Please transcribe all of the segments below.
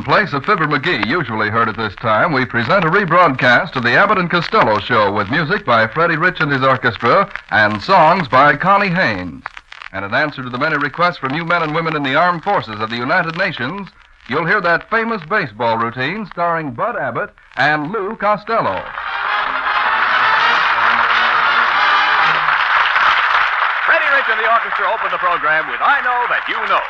place of Fibber McGee, usually heard at this time, we present a rebroadcast of the Abbott and Costello Show with music by Freddie Rich and his orchestra and songs by Connie Haynes. And in answer to the many requests from you men and women in the armed forces of the United Nations, you'll hear that famous baseball routine starring Bud Abbott and Lou Costello. Freddie Rich and the orchestra open the program with I Know That You Know.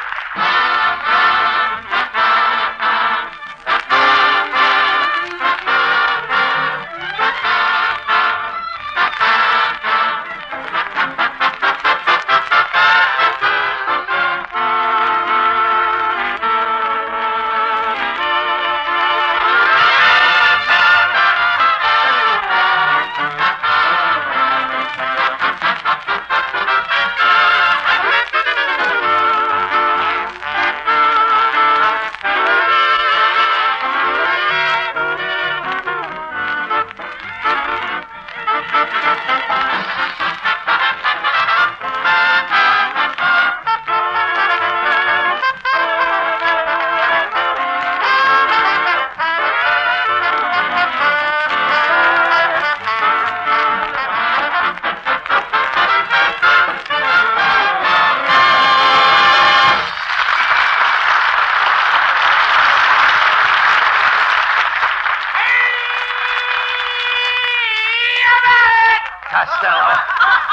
Costello,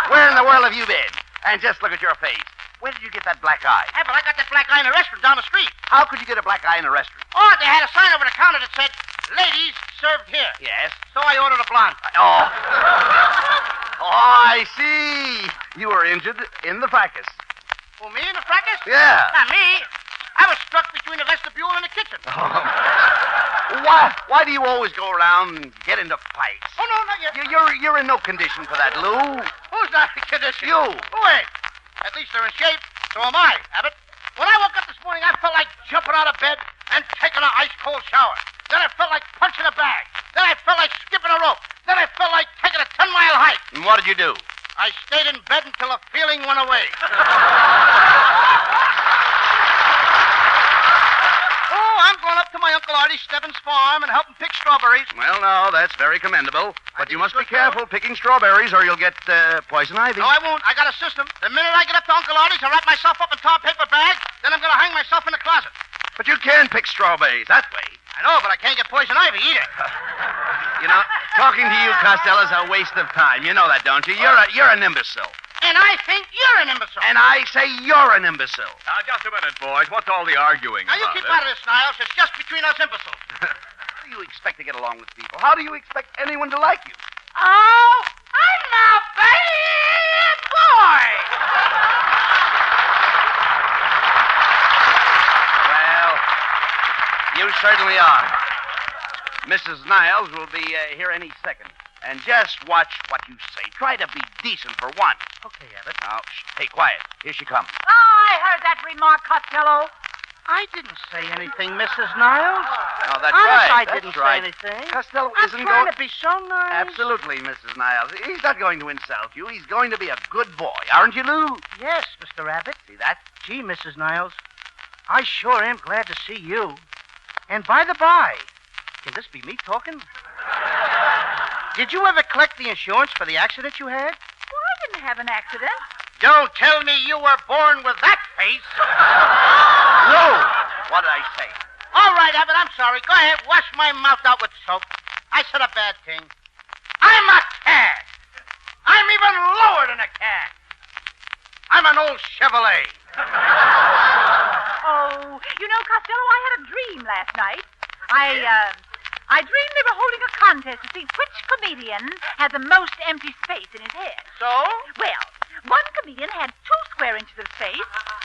where in the world have you been? And just look at your face. Where did you get that black eye? Hey, but I got that black eye in a restaurant down the street. How could you get a black eye in a restaurant? Oh, they had a sign over the counter that said, "Ladies served here." Yes. So I ordered a blonde. Oh. Oh, I see. You were injured in the fracas. Who, me in the fracas? Yeah. Not me. I was struck between the vestibule and the kitchen. Oh. Why do you always go around and get into fights? Oh, no, not yet. You're in no condition for that, Lou. Who's not in condition? You. Who ain't? At least they're in shape. So am I, Abbott. When I woke up this morning, I felt like jumping out of bed and taking an ice-cold shower. Then I felt like punching a bag. Then I felt like skipping a rope. Then I felt like taking a 10-mile hike. And what did you do? I stayed in bed until the feeling went away. Oh, I'm going up to my Uncle Artie Stebbins' farm and help him pick strawberries. Well, no, that's very commendable. But you must be careful picking strawberries or you'll get poison ivy. No, I won't. I got a system. The minute I get up to Uncle Artie's, I wrap myself up in tar paper bag, then I'm going to hang myself in the closet. But you can pick strawberries that way. I know, but I can't get poison ivy either. You know, talking to you, Costello's a waste of time. You know that, don't you? You're an imbecile. And I think you're an imbecile. And I say you're an imbecile. Now, just a minute, boys. What's all the arguing Now, you about keep it? out of this, Niles. It's just between us imbeciles. How do you expect to get along with people? How do you expect anyone to like you? Oh, I'm a bad boy. Well, you certainly are. Mrs. Niles will be here any second. And just watch what you say. Try to be decent for one. Okay, Abbott. Now, hey, quiet. Here she comes. Oh, I heard that remark, Costello. I didn't say anything, Mrs. Niles. Oh, that's Honest, right. I didn't say anything. Costello I'm isn't trying going to be so nice. Absolutely, Mrs. Niles. He's not going to insult you. He's going to be a good boy. Aren't you, Lou? Yes, Mr. Abbott. See that? Gee, Mrs. Niles, I sure am glad to see you. And by the by, can this be me talking? Did you ever collect the insurance for the accident you had? Well, I didn't have an accident. Don't tell me you were born with that face. Lou! What did I say? All right, Abbott, I'm sorry. Go ahead, wash my mouth out with soap. I said a bad thing. I'm a cat. I'm even lower than a cat. I'm an old Chevrolet. Oh, you know, Costello, I had a dream last night. I dreamed they were holding a contest to see which comedian had the most empty space in his head. So? Well, one comedian had 2 square inches of space,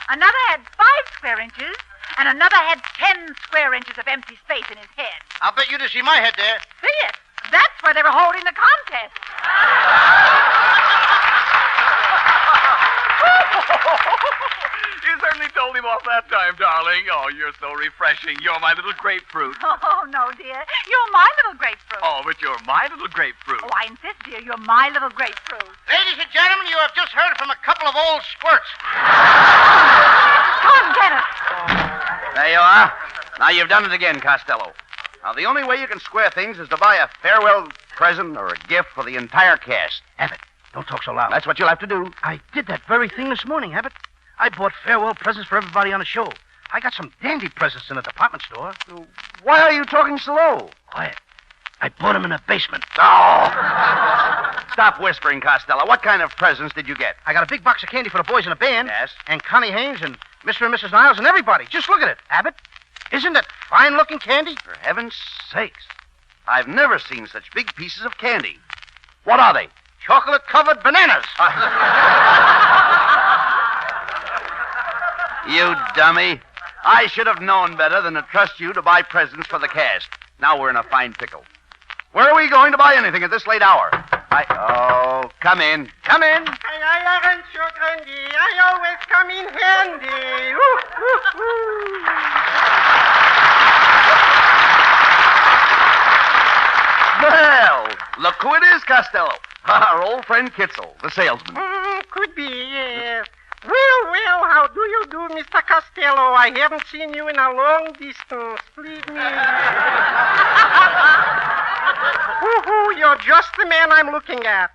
another had 5 square inches, and another had 10 square inches of empty space in his head. I'll bet you to see my head there. See it? That's where they were holding the contest. You certainly told him off that time, darling. Oh, you're so refreshing. You're my little grapefruit. Oh, no, dear. You're my little grapefruit. Oh, but you're my little grapefruit. Oh, I insist, dear. You're my little grapefruit. Ladies and gentlemen, you have just heard from a couple of old squirts. Come, Dennis. There you are. Now, you've done it again, Costello. Now, the only way you can square things is to buy a farewell present or a gift for the entire cast. Abbott, don't talk so loud. That's what you'll have to do. I did that very thing this morning, Abbott. I bought farewell presents for everybody on the show. I got some dandy presents in the department store. Why are you talking so low? Quiet. I bought them in the basement. Oh! Stop whispering, Costello. What kind of presents did you get? I got a big box of candy for the boys in the band. Yes? And Connie Haynes and Mr. and Mrs. Niles and everybody. Just look at it, Abbott. Isn't it fine-looking candy? For heaven's sakes. I've never seen such big pieces of candy. What are they? Chocolate-covered bananas. You dummy. I should have known better than to trust you to buy presents for the cast. Now we're in a fine pickle. Where are we going to buy anything at this late hour? Oh, come in. Come in. I aren't so handy. I always come in handy. Well, look who it is, Costello. Our old friend Kitzel, the salesman. Could be, yes. Well, how do you do, Mr. Costello? I haven't seen you in a long distance. Believe me. You're just the man I'm looking at.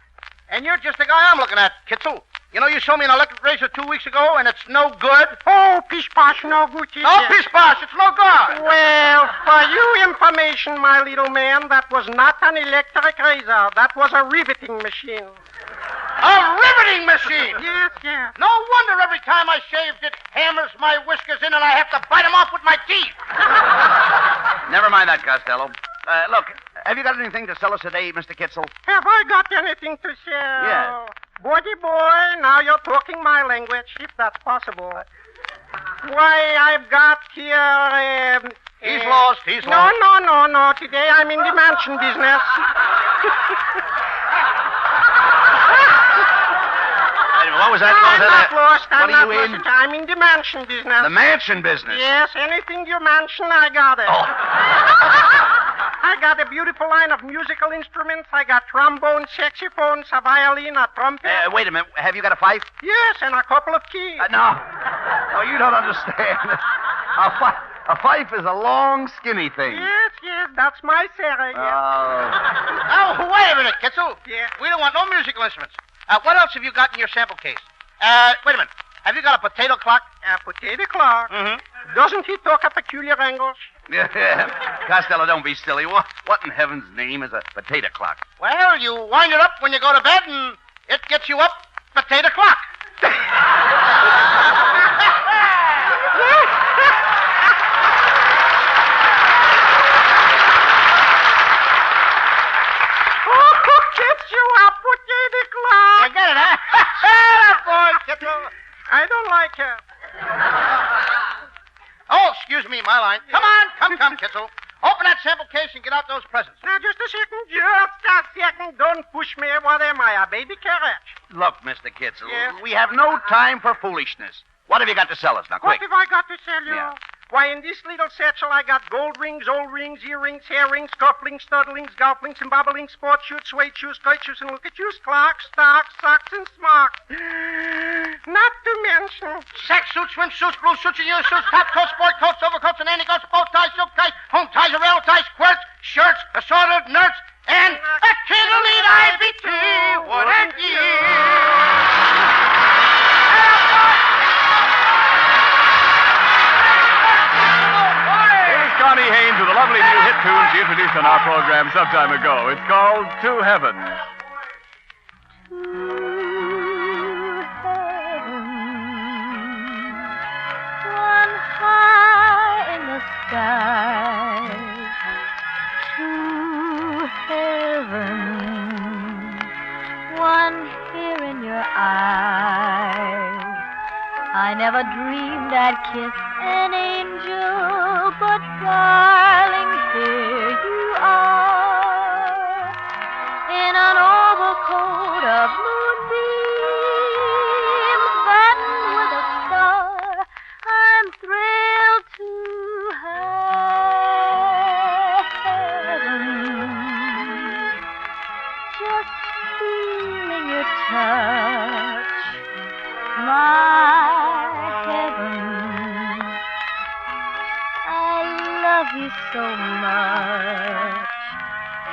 And you're just the guy I'm looking at, Kitzel. You know, you showed me an electric razor 2 weeks ago, and it's no good. Oh, pish-posh, no good. No, pish-posh, it's no good. Well, for you information, my little man, that was not an electric razor. That was a riveting machine. A riveting machine? Yes. No wonder every time I shave, it hammers my whiskers in and I have to bite them off with my teeth. Never mind that, Costello. Look, have you got anything to sell us today, Mr. Kitzel? Have I got anything to sell? Yes. Buddy boy, now you're talking my language, if that's possible. Why, I've got here... He's lost. No. Today I'm in the mansion business. What was that? I'm not lost. What are you in? I'm in the mansion business. The mansion business? Yes, anything you mention, I got it. Oh. I got a beautiful line of musical instruments. I got trombone, saxophones, a violin, a trumpet. Wait a minute. Have you got a fife? Yes, and a couple of keys. No, you don't understand. A fife is a long, skinny thing. Yes, that's my Sarah. Oh, wait a minute, Kitzel. Yeah. We don't want no musical instruments. What else have you got in your sample case? Wait a minute. Have you got a potato clock? A potato clock? Mm-hmm. Doesn't he talk at peculiar angles? Costello, don't be silly. What in heaven's name is a potato clock? Well, you wind it up when you go to bed, and it gets you up potato clock. Gets you up potato clock. You get it, huh? Boy, Kitzel. I don't like her. Oh, excuse me, my line. Come on, come, Kitzel. Open that sample case and get out those presents. Now, just a second. Don't push me. What am I, a baby carriage? Look, Mr. Kitzel, Yes? we have no time for foolishness. What have you got to sell us? Now, What quick. have I got to tell you? Yeah. Why, in this little satchel, I got gold rings, old rings, earrings, hair rings, cufflinks, studlings, golflinks, and bobolings, sports shoes, suede shoes, kite shoes, and look at you, clocks, stocks, socks, and smocks. Not to mention... Sack suits, swimsuits, blue suits, and your suits, top coats, sport coats, overcoats, and andy coats, bow ties, silk ties, home ties, rail ties, quirts, shirts, assorted nerds, and a kiddly IBT. What a Here's Connie Haynes with a lovely new hit tune she introduced on our program some time ago. It's called To Heaven. One high in the sky, to heaven, one here in your eyes. I never dreamed I'd kiss an angel, but darling, here you are, in an overcoat of moonbeams, satin with a star. I'm thrilled to heaven, just feeling your touch, my heaven. I love you so much.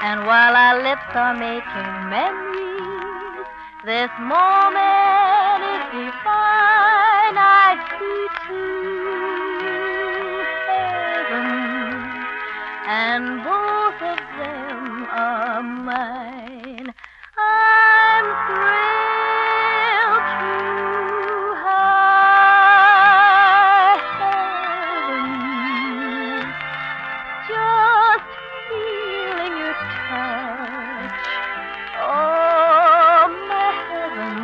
And while our lips are making memories, this moment is divine. I see to heaven, and both of them are mine. I'm thrilled to high heaven, just feeling your touch. Oh, my heaven,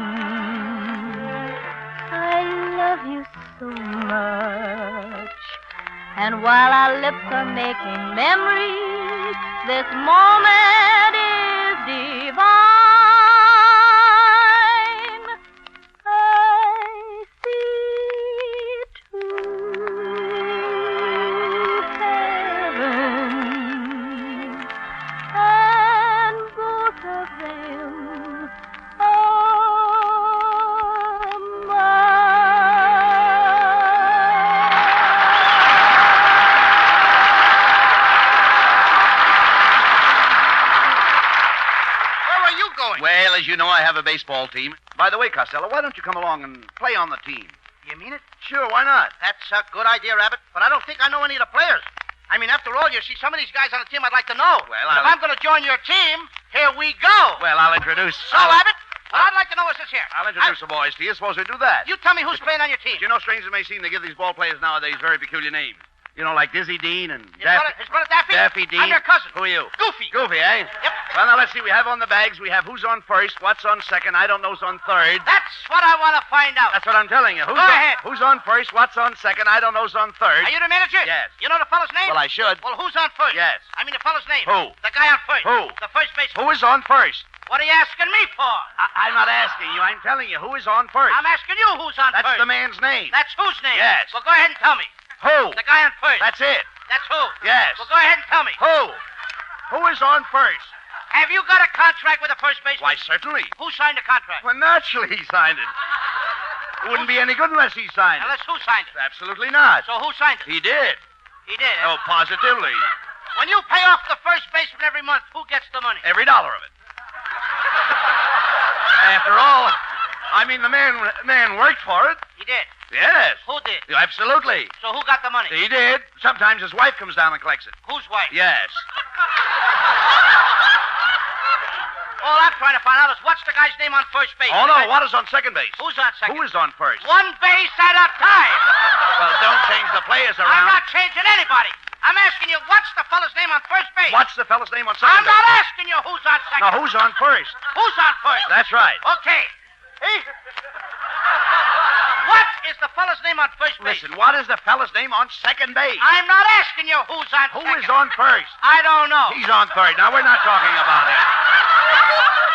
I love you so much. And while our lips are making memories, this moment is divine. I see to heaven, and both of them are Well, as you know, I have a baseball team. By the way, Costello, why don't you come along and play on the team? You mean it? Sure, why not? That's a good idea, Abbott, but I don't think I know any of the players. I mean, after all, you see, some of these guys on the team I'd like to know. Well, If I'm going to join your team, here we go. Well, I'll introduce... So, Abbott, what I'd like to know is this here. I'll introduce the boys to you. Suppose we do that. You tell me who's playing on your team. You know, strange as it may seem, they give these ball players nowadays very peculiar names. You know, like Dizzy Dean and His brother Daffy? Daffy Dean. I'm your cousin. Who are you? Goofy. Goofy, eh? Yep. Well, now, let's see. We have on the bags, we have who's on first, what's on second, I don't know's on third. That's what I want to find out. That's what I'm telling you. Go ahead. Who's on first, what's on second, I don't know's on third. Are you the manager? Yes. You know the fellow's name? Well, I should. Well, who's on first? Yes. I mean the fellow's name. Who? The guy on first. Who? The first baseman. Who is on first? What are you asking me for? I'm not asking you. I'm telling you. Who is on first? I'm asking you who's on That's first. the man's name. That's whose name? Yes. Well, go ahead and tell me. Who? The guy on first. That's it. That's who? Yes. Well, go ahead and tell me. Who? Who is on first? Have you got a contract with the first baseman? Why, certainly. Who signed the contract? Well, naturally he signed it. It wouldn't be any good unless he signed it. Unless who signed it? Absolutely not. So who signed it? He did. He did. Oh, positively. When you pay off the first baseman every month, who gets the money? Every dollar of it. After all, I mean, the man worked for it. He did. Yes. Who did? Absolutely. So who got the money? He did. Sometimes his wife comes down and collects it. Whose wife? Yes. All I'm trying to find out is what's the guy's name on first base? Oh, no. What is on second base? Who's on second? Who is on first? One base at a time. Well, don't change the players around. I'm not changing anybody. I'm asking you, what's the fellow's name on first base? What's the fellow's name on second I'm base? not asking you who's on second. Now, who's on first? Who's on first? That's right. Okay. Hey. What is the fellow's name on first base? Listen, what is the fellow's name on second base? I'm not asking you who's on Who second. is on first? I don't know. He's on third. Now, we're not talking about him.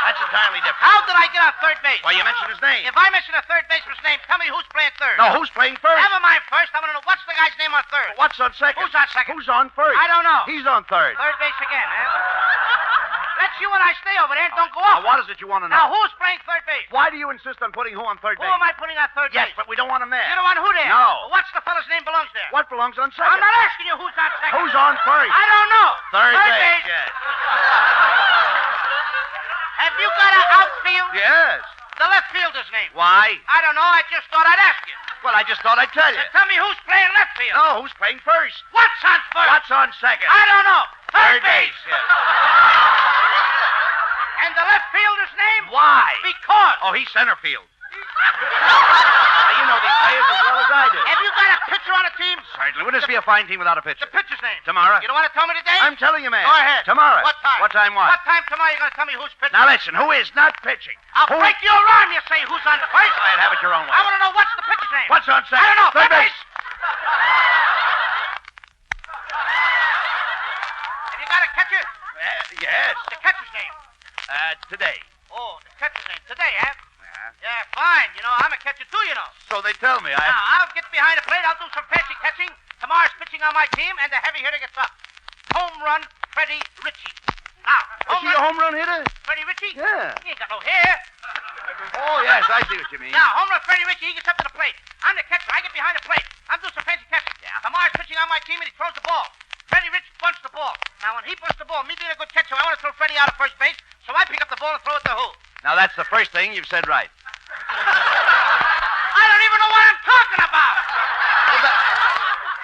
That's entirely different. How did I get on third base? Well, you mentioned his name. If I mention a third baseman's name, tell me who's playing third. No, who's playing first? Never mind first. I want to know what's the guy's name on third. What's on second? Who's on second? Who's on first? I don't know. He's on third. Third base again, eh? Let's you and I stay over there and don't go Now, off. what is it you want to know? Now, who's playing third base? Why do you insist on putting who on third Who base? am I putting on third Yes, base? but we don't want him there. You don't want who there? No. Well, what's the fellow's name belongs there? What belongs on second? I'm not asking you who's on second. Who's on first? I don't know. Third base. base. Yes. Have you got an outfield? Yes. The left fielder's name. Why? I don't know. I just thought I'd ask you. Well, I just thought I'd tell you. So tell me who's playing left field. No, who's playing first? What's on first? What's on second? I don't know. Third base. Yes. And the left fielder's name? Why? Because. Oh, he's center field. Now, you know these players as well as I do. Have you got a pitcher on the team? Certainly. Wouldn't this be a fine team without a pitcher? The pitcher's name. Tomorrow. You don't want to tell me today? I'm telling you, man. Go ahead. Tomorrow. What time? What time what? What time tomorrow you're going to tell me who's pitching? Now, listen. Who is not pitching? I'll Who- break your arm, you say, who's on first? All right, have it your own way. I want to know what's the pitcher's name. What's on second? I don't know. Third base. Have you got a catcher? Yes. The catcher's name. Today. Oh, the catcher's name. Today, huh? Yeah, fine. You know, I'm a catcher too, you know. So they tell me. Now, I'll get behind the plate. I'll do some fancy catching. Tomorrow's pitching on my team, and the heavy hitter gets up. Home run, Freddie Ritchie. Now, Is he a home run hitter? Freddie Ritchie? Yeah. He ain't got no hair. Oh, yes, I see what you mean. Now, home run, Freddie Ritchie, he gets up to the plate. I'm the catcher. I get behind the plate. I'm doing some fancy catching. Yeah. Tomorrow's pitching on my team, and he throws the ball. Freddie Rich bunched the ball. Now, when he bunched the ball, me being a good catcher, I want to throw Freddie out of first base, so I pick up the ball and throw it to who? Now, that's the first thing you've said right. I don't even know what I'm talking about. Well,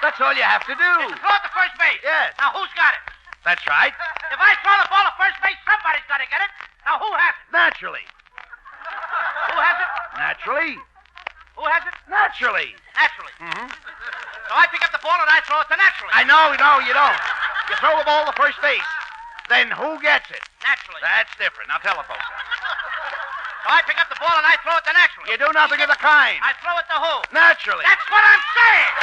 that's all you have to do. It's to throw it to first base. Yes. Now, who's got it? That's right. If I throw the ball to first base, somebody's got to get it. Now, who has it? Naturally. Who has it? Naturally. Who has it? Naturally. Naturally. Mm-hmm. So I pick up the ball and I throw it to naturally. I know, no, you don't. You throw the ball to first base. Then who gets it? Naturally. That's different. Now, telephone. So I pick up the ball and I throw it to naturally. You do nothing of the kind. I throw it to who? Naturally. That's what I'm saying.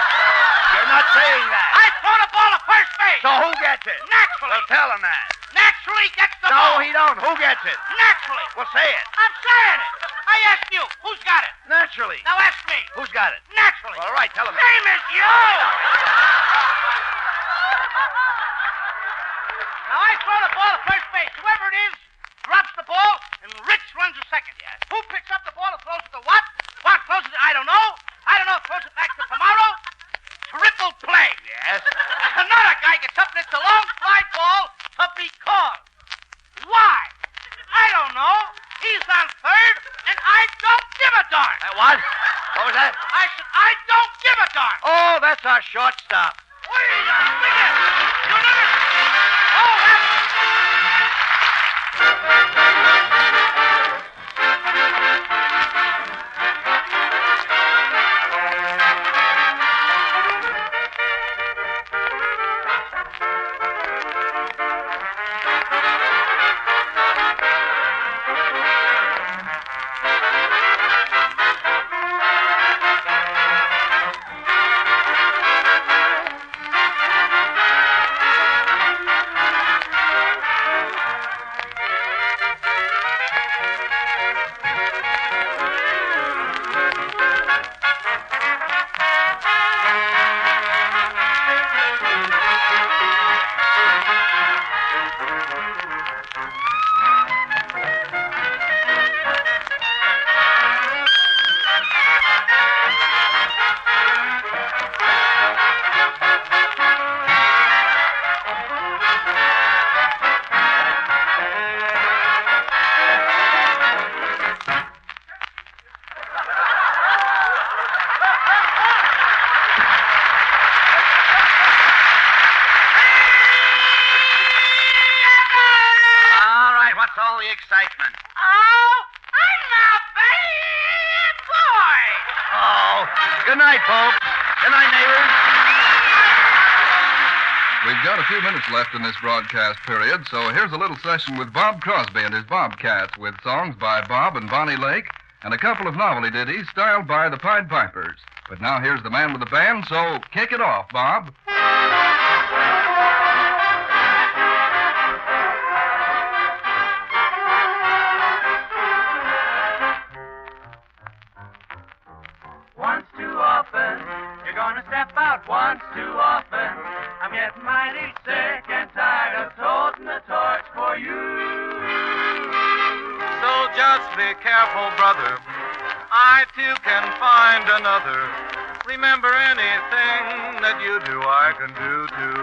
You're not saying that. I throw the ball to first base. So who gets it? Naturally. Well, tell him that. Naturally gets the ball. No, he don't. Who gets it? Naturally. Well, say it. I'm saying it. I asked you. Who's got it? Naturally. Now ask me. Who's got it? Naturally. All right, tell him. Same as you. Now I throw the ball to first base. Whoever it is drops the ball, and Rich runs to second. Yes. Who picks up the ball and throws it to what? What throws it? I don't know. I don't know. Throws it back to tomorrow. Triple play. Yes. Another guy gets up and it's a long fly ball to be caught. Why? I don't know. He's on third, and I don't give a darn. What? What was that? I said, I don't give a darn. Oh, that's our shortstop. Wait a minute. You never... Oh, that's... Excitement. Oh, I'm a bad boy. Oh, good night, folks. Good night, neighbors. We've got a few minutes left in this broadcast period, so here's a little session with Bob Crosby and his Bobcats with songs by Bob and Bonnie Lake and a couple of novelty ditties styled by the Pied Pipers. But now here's the man with the band, so kick it off, Bob. Once too often, you're gonna step out once too often. I'm getting mighty sick and tired of toting the torch for you. So just be careful, brother. I too can find another. Remember, anything that you do, I can do too.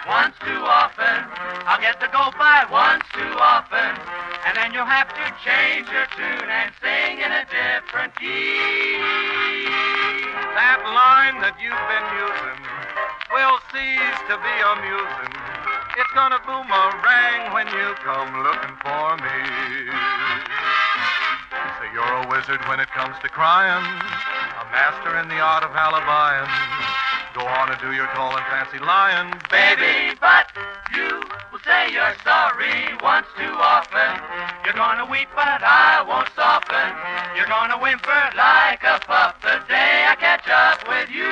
Once too often, I'll get to go by once too often. And then you'll have to change your tune and sing in a different key. That line that you've been using will cease to be amusing. It's gonna boomerang when you come looking for me. Say you're a wizard when it comes to crying, a master in the art of alibying. Go on and do your tall and fancy lying, Baby, but you will say you're sorry once too often. You're gonna weep, but I won't soften. You're gonna whimper like a pup the day I catch up with you.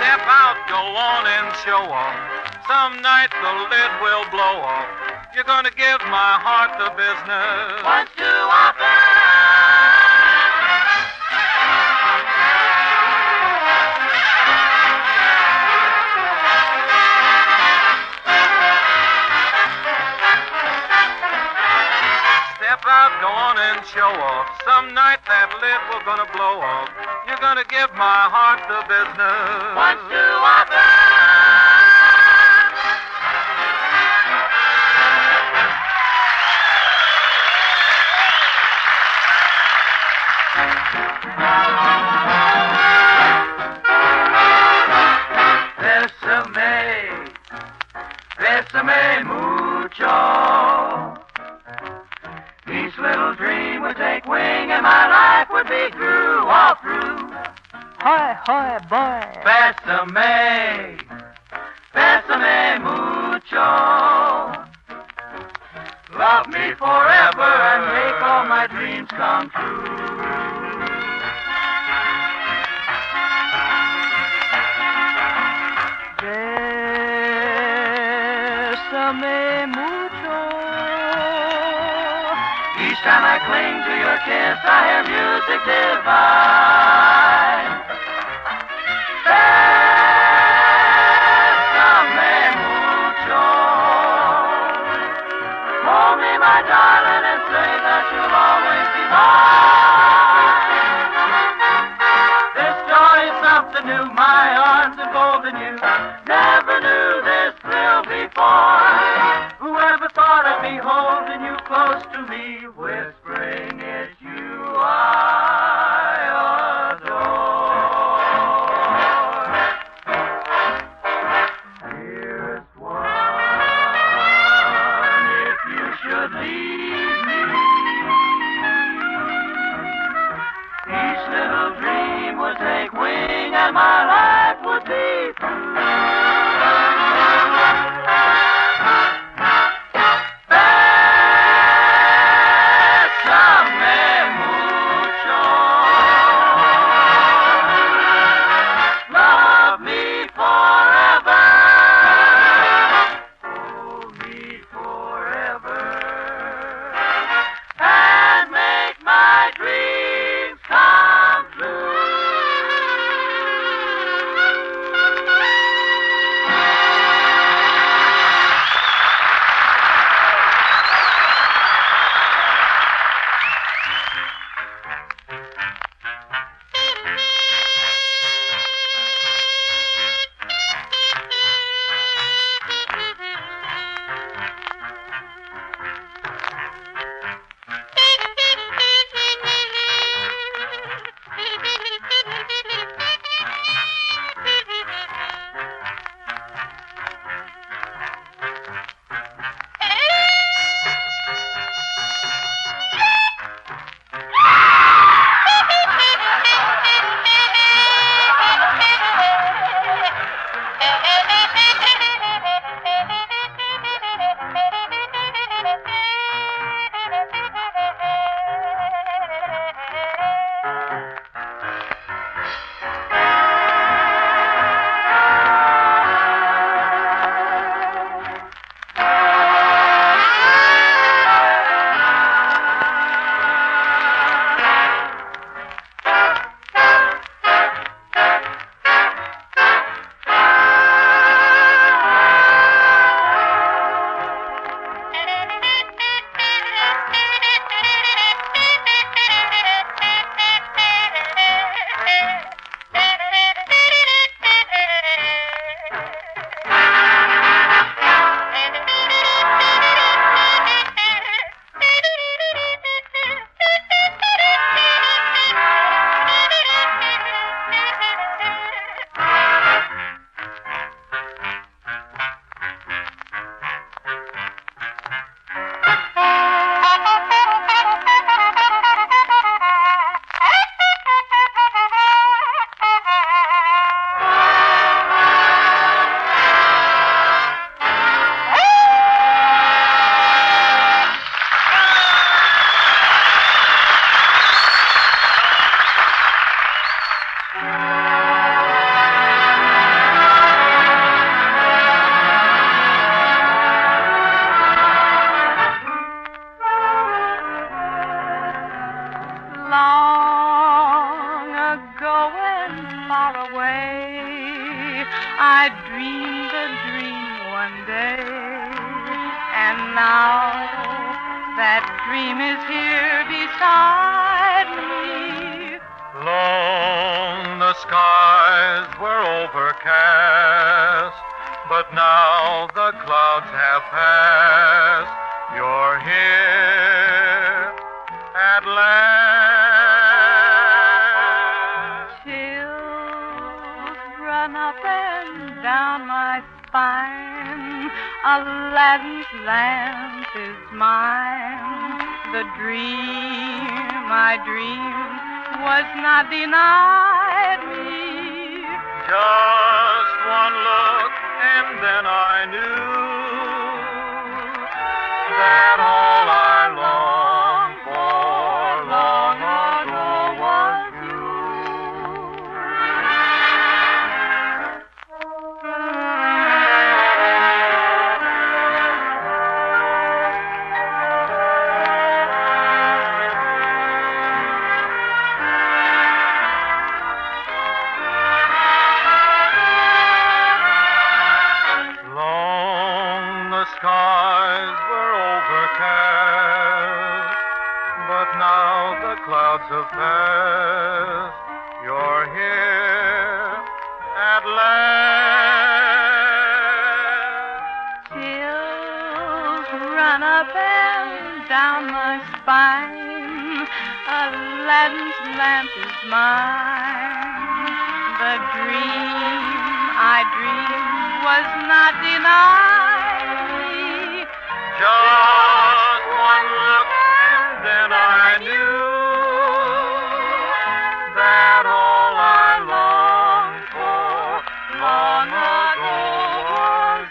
Step out, go on and show off. Some night the lid will blow off. You're gonna give my heart the business Once too often. Step out, go on and show off. Some night that lid will gonna blow off. You're gonna give my heart the business. Once too often. Bésame mucho. Each little dream would take wing and my life would be through, all through. Hoy, hoy, boy. Bésame, bésame mucho. Love me forever and make all my dreams come true. Bésame mucho. Each time I cling to your kiss, I hear music divine. Bésame mucho. Hold me, my darling, and say that you'll always be mine. This joy is something new, my arms enfolding you. Never knew this thrill before. Whoever thought of me holding you close to me, whispering it's you I adore. Dearest one, if you should leave me, each little dream would take wing and my life would be through. I dreamed a dream one day, and now that dream is here beside me. Long the skies were overcast, but now the clouds have passed. You're here at last. Chills run up and down my spine. Aladdin's lamp is mine. The dream I dreamed was not denied me. Just one look and then I knew that all I longed for long ago was skies were overcast, but now the clouds have passed. You're here at last. Chills run up and down my spine. Aladdin's lamp is mine. The dream I dreamed was not denied. Just one look and then I knew that all I longed for long ago was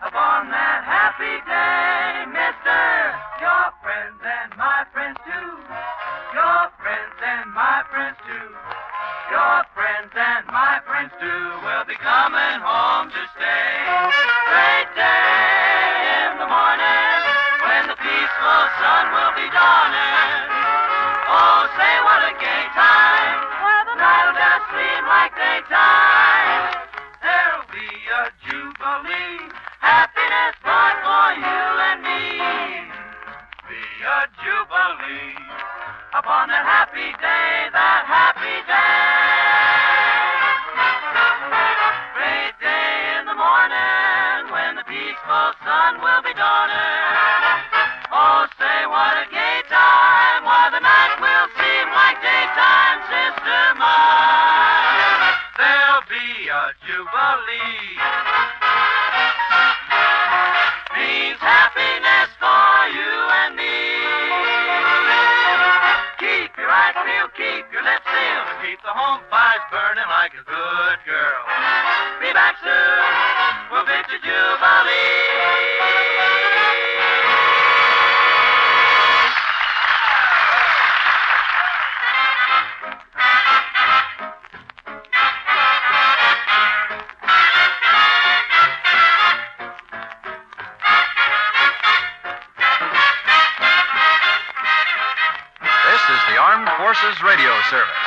upon that happy day, mister. Your friends and my friends too. Your friends and my friends too. Your friends and my friends too will be coming home to stay. Great day in the morning when the peaceful sun will be dawning. Oh, say what a gay time where the night will just seem like daytime. There'll be a jubilee, happiness brought for you and me. Be a jubilee upon that happy day, that happy day. Great day in the morning when the peaceful sun will be dawning. Oh, say what a gay time, while the night will seem like daytime, sister mine. There'll be a jubilee. Means happiness for you and me. Keep your eyes peeled, keep your lips sealed, and keep the home fires burning like a good girl. Be back soon, we'll bid you jubilee. This is the Armed Forces Radio Service.